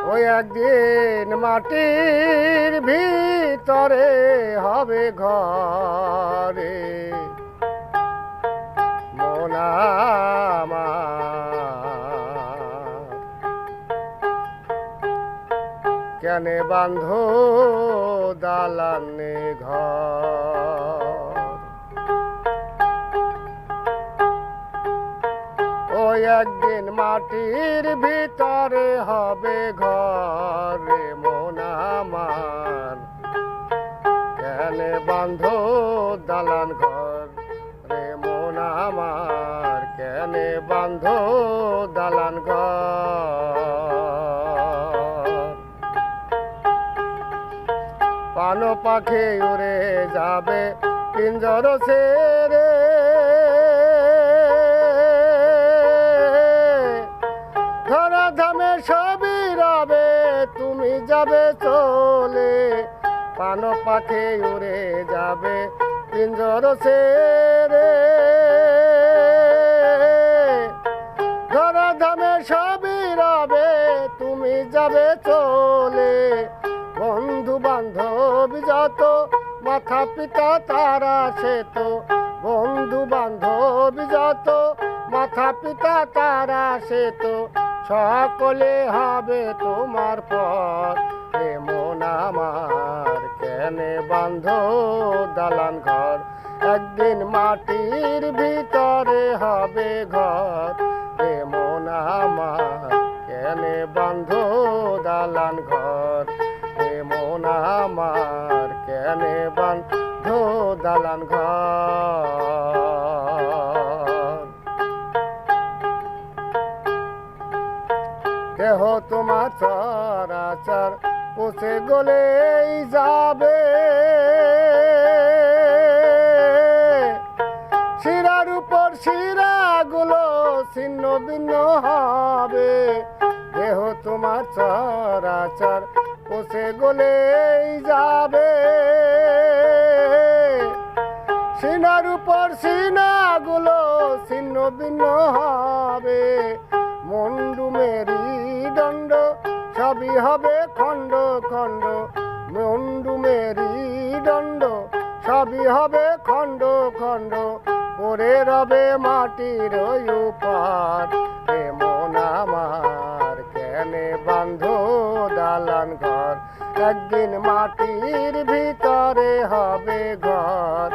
ওই একদিন মাটির ভিতরে হবে ঘরে মন আমার কেনে বাঁধো দালানে ঘর ওই একদিন মাটির ভিতরে হবে ঘরে মন আমার কেনে বাঁধো দালান ঘর রে মন আমার কেনে বাঁধো দালান ঘর পান পাখি উড়ে যাবে পিঞ্জর ছেড়ে ধরা ধামে সবই রবে তুমি যাবে চলে পান পাখি উড়ে যাবে পিঞ্জর ছেড়ে ধরা ধামে সবই রবে তুমি যাবে চলে বন্ধু বান্ধব যত মাথা পিতা তারা সে তো বন্ধু বান্ধব যত মাথা পিতা তারা সে তো সকলে হবে তোমার পর হে মন আমার কেনে বাঁধো দালান ঘর একদিন মাটির ভিতরে হবে ঘর হে মন আমার কেনে বাঁধো দালান ঘর হে মন আমার কেনে বাঁধো দালান ঘর দেহ তোমার চরাচর পচে গলেই যাবে শিরার উপর শিরাগুলো ছিন্ন ভিন্ন হবে দেহ তোমার চরাচর পচে গলেই যাবে সিনার উপর সিনাগুলো ছিন্ন ভিন্ন হবে মুন্ডু মেরি দণ্ড সবই হবে খণ্ড খণ্ড মুন্ডু মেরি দণ্ড সবই হবে খণ্ড খণ্ড পরে রবে মাটির উপার হে মন আমার কেনে বাঁধো দালান ঘর একদিন মাটির ভিতরে হবে ঘর